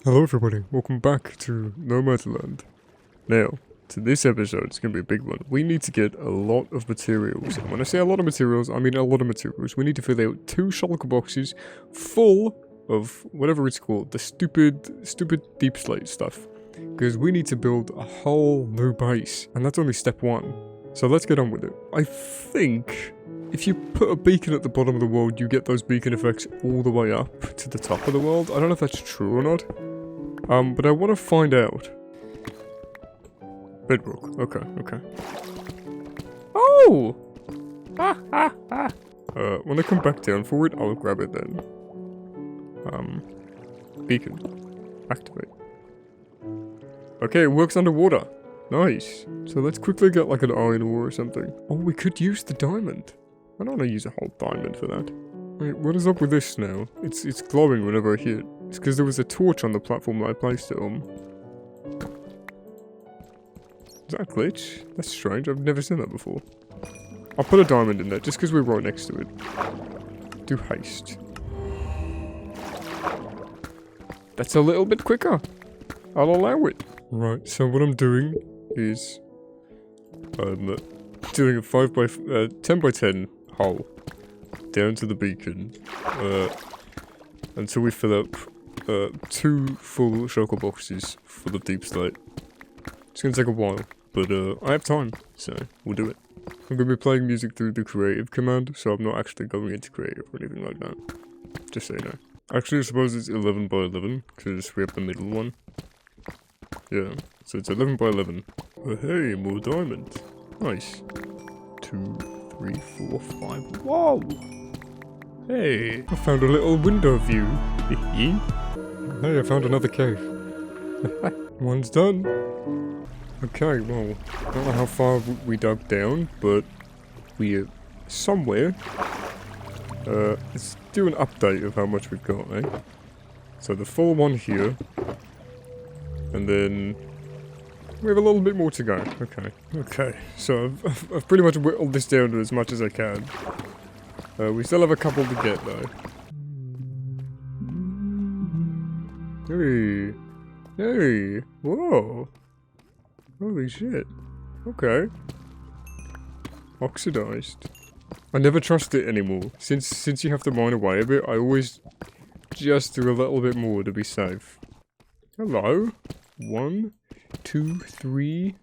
Hello everybody, welcome back to Nomadland. Now, to this episode, it's going to be a big one. We need to get a lot of materials. And when I say a lot of materials, I mean a lot of materials. We need to fill out 2 shulker boxes full of whatever it's called, the stupid Deepslate stuff. Because we need to build a whole new base, and that's only step 1. So let's get on with it. I think if you put a beacon at the bottom of the world, you get those beacon effects all the way up to the top of the world. I don't know if that's true or not. But I want to find out. Bedrock. Okay. Oh! When I come back down for it, I'll grab it then. Beacon. Activate. Okay, it works underwater. Nice. So let's quickly get like an iron ore or something. Oh, we could use the diamond. I don't want to use a whole diamond for that. Wait, what is up with this now? It's glowing whenever I hit. It's because there was a torch on the platform that I placed it on. Is that a glitch? That's strange, I've never seen that before. I'll put a diamond in there, just because we're right next to it. Do haste. That's a little bit quicker. I'll allow it. Right, so what I'm doing is... I'm doing a 10 by 10 hole. Down to the beacon. Until we fill up 2 full shulker boxes full of Deepslate. It's gonna take a while, but I have time, so we'll do it. I'm gonna be playing music through the creative command, so I'm not actually going into creative or anything like that. Just so you know. Actually, I suppose it's 11 by 11, because we have the middle one. Yeah, so it's 11 by 11. Oh, hey, more diamonds. Nice. 2, 3, 4, 5. Whoa! Hey, I found a little window view. Hey, I found another cave. One's done. Okay, well, I don't know how far we dug down, but we're somewhere. Let's do an update of how much we've got, eh? So the full one here. And then we have a little bit more to go. Okay, so I've pretty much whittled this down to as much as I can. We still have a couple to get though. Hey, whoa. Holy shit. Okay. Oxidized. I never trust it anymore. Since you have to mine away a bit, I always just do a little bit more to be safe. Hello? 1, 2, 3,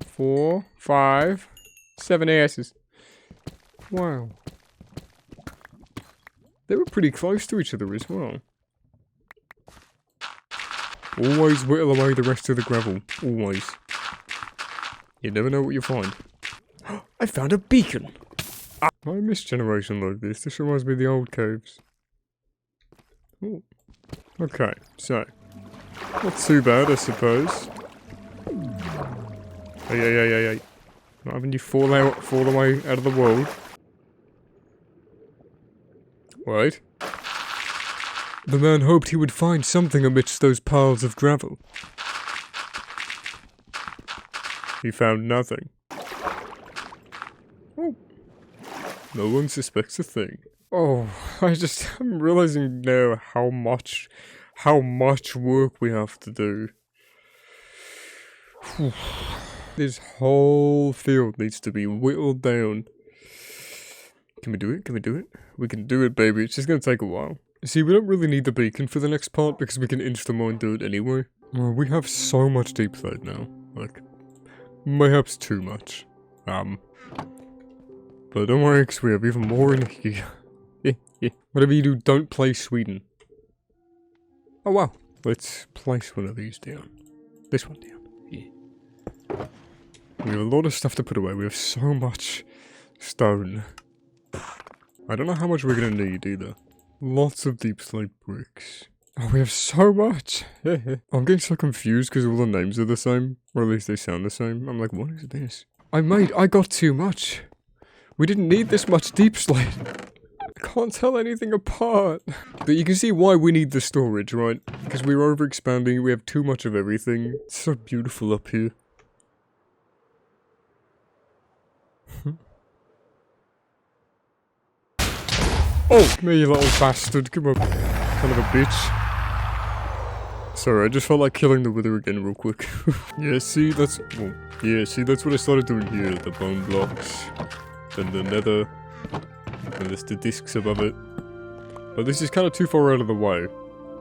4, 5, 7 asses. Wow. They were pretty close to each other as well. Always whittle away the rest of the gravel. Always. You never know what you'll find. I found a beacon! I miss generation like this. This reminds me of the old caves. Ooh. Okay, so. Not too bad, I suppose. Hey. Not having you fall away out of the world. Wait. The man hoped he would find something amidst those piles of gravel. He found nothing. Oh. No one suspects a thing. Oh, I'm realizing now how much work we have to do. This whole field needs to be whittled down. Can we do it? We can do it, baby. It's just gonna take a while. See, we don't really need the beacon for the next part because we can insta-mine do it anyway. We have so much Deepslate now. Like, mayhaps too much. But don't worry, because we have even more in here. Whatever you do, don't play Sweden. Oh wow. Let's place one of these down. This one down. Yeah. We have a lot of stuff to put away. We have so much stone. I don't know how much we're gonna need either. Lots of Deepslate bricks. Oh, we have so much! I'm getting so confused because all the names are the same. Or at least they sound the same. I'm like, what is this? I got too much. We didn't need this much Deepslate. I can't tell anything apart. But you can see why we need the storage, right? Because we're overexpanding, we have too much of everything. It's so beautiful up here. Oh, me, you little bastard. Come on. Son of a bitch. Sorry, I just felt like killing the wither again real quick. Yeah, see, that's what I started doing here. The bone blocks, then the nether, and there's the discs above it. But this is kind of too far out of the way.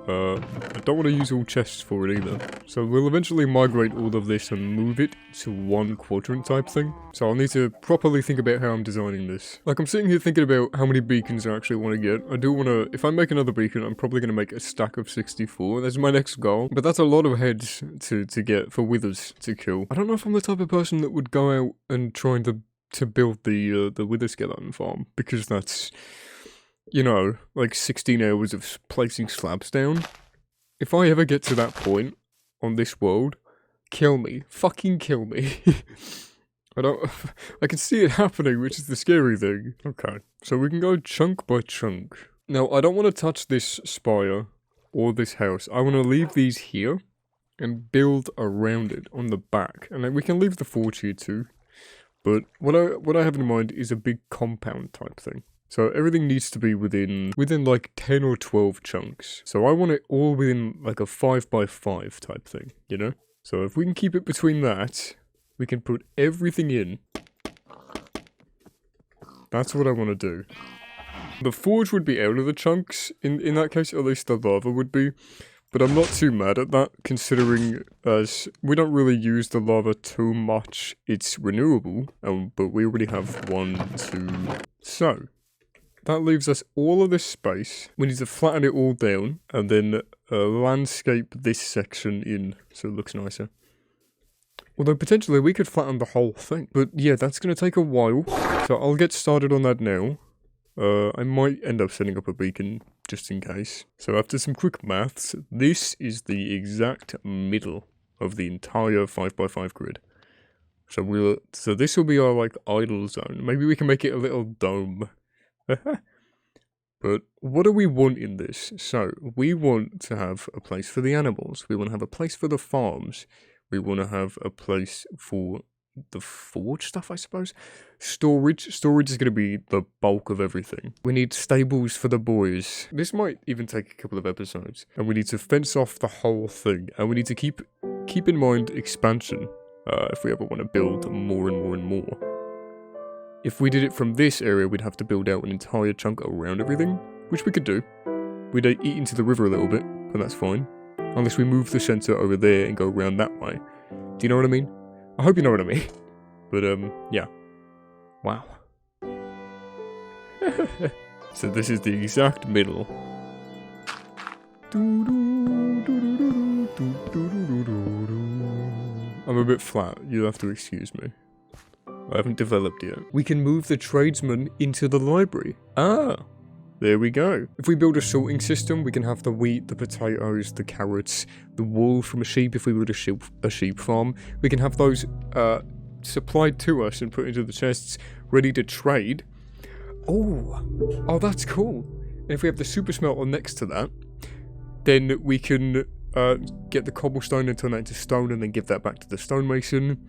I don't want to use all chests for it either. So we'll eventually migrate all of this and move it to one quadrant type thing. So I'll need to properly think about how I'm designing this. Like, I'm sitting here thinking about how many beacons I actually want to get. I do want to, if I make another beacon, I'm probably going to make a stack of 64. That's my next goal. But that's a lot of heads to get for withers to kill. I don't know if I'm the type of person that would go out and try to build the wither skeleton farm. Because that's, you know, like 16 hours of placing slabs down. If I ever get to that point on this world, kill me. Fucking kill me. I can see it happening, which is the scary thing. Okay, so we can go chunk by chunk. Now, I don't want to touch this spire or this house. I want to leave these here and build around it on the back. And then we can leave the forge here too. But what I have in mind is a big compound type thing. So everything needs to be within like 10 or 12 chunks. So I want it all within like a 5x5 type thing, you know? So if we can keep it between that, we can put everything in. That's what I want to do. The forge would be out of the chunks in that case, at least the lava would be. But I'm not too mad at that, considering as we don't really use the lava too much. It's renewable, but we already have 1, 2... So that leaves us all of this space. We need to flatten it all down, and then landscape this section in, so it looks nicer. Although potentially we could flatten the whole thing. But yeah, that's going to take a while, so I'll get started on that now. I might end up setting up a beacon, just in case. So after some quick maths, this is the exact middle of the entire 5x5 grid. So this will be our, like, idle zone. Maybe we can make it a little dome. But what do we want in this? So, we want to have a place for the animals. We want to have a place for the farms. We want to have a place for the forge stuff, I suppose. Storage. Storage is going to be the bulk of everything. We need stables for the boys. This might even take a couple of episodes. And we need to fence off the whole thing. And we need to keep in mind expansion. If we ever want to build more and more and more. If we did it from this area, we'd have to build out an entire chunk around everything, which we could do. We'd eat into the river a little bit, but that's fine. Unless we move the center over there and go around that way. Do you know what I mean? I hope you know what I mean. But, yeah. Wow. So this is the exact middle. I'm a bit flat, you'll have to excuse me. I haven't developed yet. We can move the tradesman into the library. Ah, there we go. If we build a sorting system, we can have the wheat, the potatoes, the carrots, the wool from a sheep if we build a sheep farm. We can have those supplied to us and put into the chests, ready to trade. Oh, that's cool. And if we have the super smelter next to that, then we can get the cobblestone and turn that into stone and then give that back to the stonemason.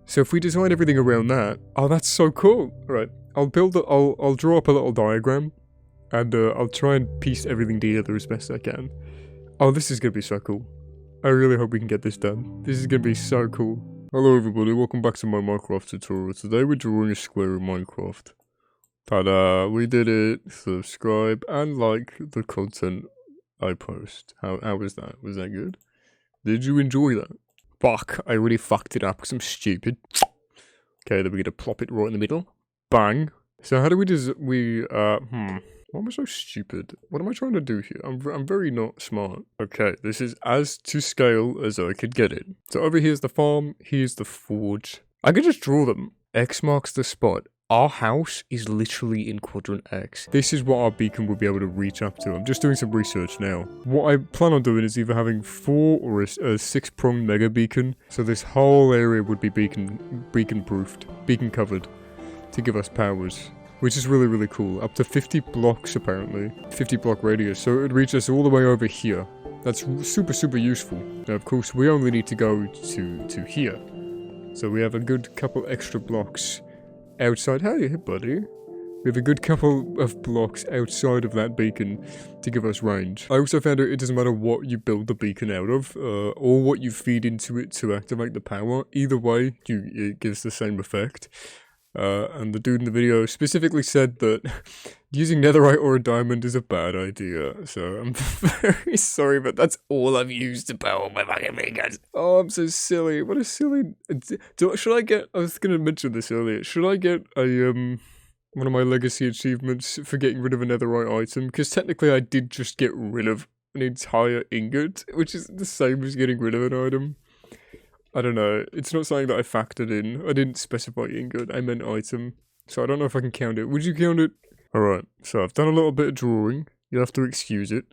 So if we design everything around that, oh, that's so cool. Right, I'll draw up a little diagram, and I'll try and piece everything together as best I can. Oh, this is gonna be so cool. I really hope we can get this done. This is gonna be so cool. Hello everybody, welcome back to my Minecraft tutorial. Today we're drawing a square in Minecraft. Ta-da, we did it. Subscribe and like the content I post. How was that? Was that good? Did you enjoy that? Fuck, I really fucked it up because I'm stupid. Okay, then we're gonna plop it right in the middle. Bang. So how do we why am I so stupid? What am I trying to do here? I'm very not smart. Okay, this is as to scale as I could get it. So over here's the farm, here's the forge. I could just draw them. X marks the spot. Our house is literally in quadrant X. This is what our beacon will be able to reach up to. I'm just doing some research now. What I plan on doing is either having 4 or a 6-pronged mega beacon. So this whole area would be beacon proofed, beacon covered, to give us powers. Which is really, really cool. Up to 50 blocks apparently. 50 block radius. So it would reach us all the way over here. That's super, super useful. Now of course we only need to go to here. So we have a good couple extra blocks outside. Hey buddy. We have a good couple of blocks outside of that beacon to give us range. I also found out it doesn't matter what you build the beacon out of, or what you feed into it to activate the power. Either way, it gives the same effect. And the dude in the video specifically said that using netherite or a diamond is a bad idea. So I'm very sorry, but that's all I've used to power my fucking beacons. Oh, I'm so silly. What a silly... Should I get... I was going to mention this earlier. Should I get a, one of my legacy achievements for getting rid of a netherite item? Because technically I did just get rid of an entire ingot, which is the same as getting rid of an item. I don't know, it's not something that I factored in. I didn't specify ingot, I meant item. So I don't know if I can count it. Would you count it? Alright, so I've done a little bit of drawing. You'll have to excuse it.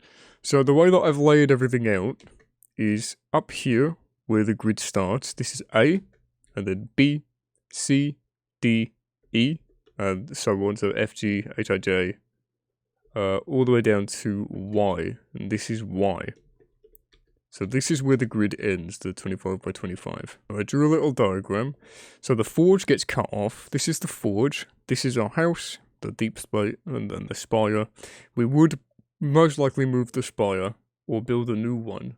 So the way that I've laid everything out is up here, where the grid starts. This is A, and then B, C, D, E, and so on. So F, G, H, I, J, all the way down to Y, and this is Y. So this is where the grid ends, the 25 by 25. I drew a little diagram. So the forge gets cut off. This is the forge. This is our house, the Deepslate, and then the spire. We would most likely move the spire or build a new one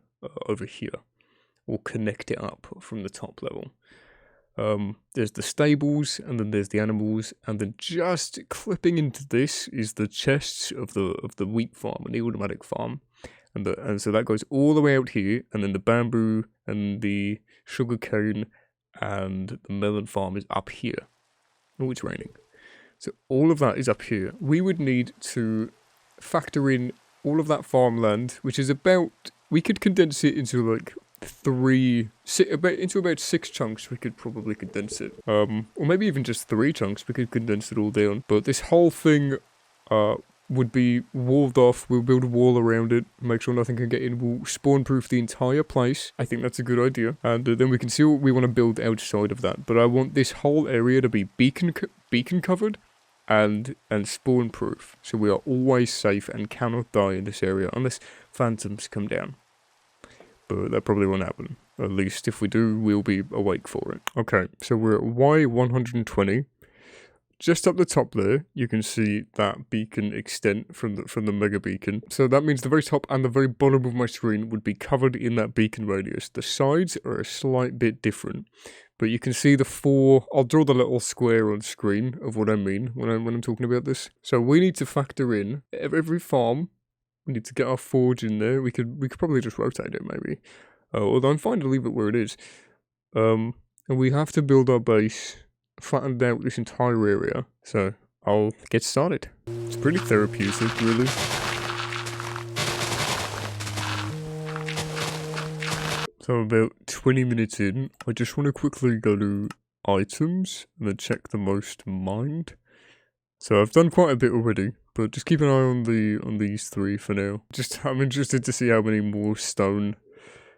over here, or connect it up from the top level. There's the stables, and then there's the animals, and then just clipping into this is the chests of the wheat farm, and the automatic farm. And so that goes all the way out here, and then the bamboo and the sugar cane and the melon farm is up here. Oh, it's raining. So all of that is up here. We would need to factor in all of that farmland, which is about, we could condense it into like into about 6 chunks. We could probably condense it. Or maybe even just 3 chunks. We could condense it all down. But this whole thing, would be walled off. We'll build a wall around it, make sure nothing can get in. We'll spawn proof the entire place. I think that's a good idea. And then we can see what we want to build outside of that. But I want this whole area to be beacon covered and spawn proof. So we are always safe and cannot die in this area unless phantoms come down. But that probably won't happen. At least if we do, we'll be awake for it. Okay, so we're at Y120. Just up the top there, you can see that beacon extent from the mega beacon. So that means the very top and the very bottom of my screen would be covered in that beacon radius. The sides are a slight bit different, but you can see the 4. I'll draw the little square on screen of what I mean when I'm talking about this. So we need to factor in every farm. We need to get our forge in there. We could probably just rotate it maybe. Although I'm fine to leave it where it is. And we have to build our base, flattened out this entire area, so I'll get started. It's pretty therapeutic, really. So about 20 minutes in, I just want to quickly go to items and then check the most mined. So I've done quite a bit already, but just keep an eye on these 3 for now. I'm interested to see how many more stone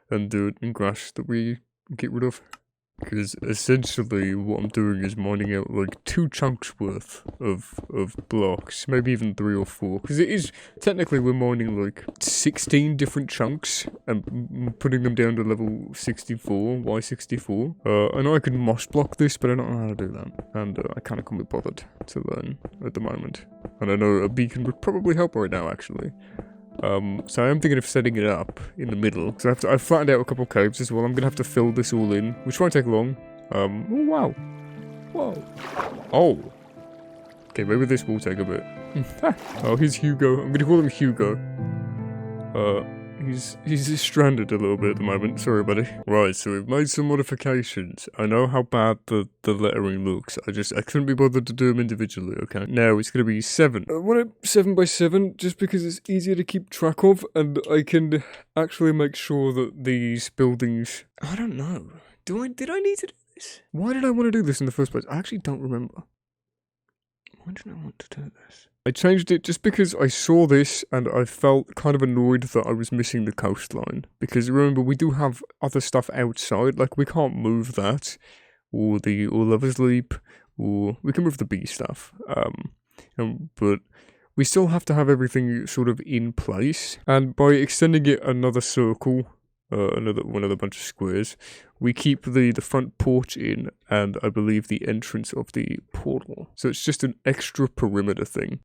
and dirt and grass that we get rid of. Because essentially what I'm doing is mining out like 2 chunks worth of blocks, maybe even 3 or 4. Because it is, technically we're mining like 16 different chunks and putting them down to level 64, Y64. I know I could moss block this, but I don't know how to do that. And I kind of can't be bothered to learn at the moment. And I know a beacon would probably help right now actually. So I am thinking of setting it up in the middle. So I've flattened out a couple caves as well. I'm gonna have to fill this all in, which won't take long. Oh wow. Whoa. Oh. Okay, maybe this will take a bit. Oh, here's Hugo. I'm gonna call him Hugo. He's stranded a little bit at the moment. Sorry, buddy. Right, so we've made some modifications. I know how bad the lettering looks. I couldn't be bothered to do them individually, okay? Now it's going to be 7. I want it 7 by 7 just because it's easier to keep track of, and I can actually make sure that these buildings... I don't know. Did I need to do this? Why did I want to do this in the first place? I actually don't remember. Why did I want to do this? I changed it just because I saw this and I felt kind of annoyed that I was missing the coastline. Because remember, we do have other stuff outside, like we can't move that, or the Lover's Leap, or we can move the bee stuff. But we still have to have everything sort of in place. And by extending it another circle, another bunch of squares. We keep the front porch in, and I believe the entrance of the portal. So it's just an extra perimeter thing.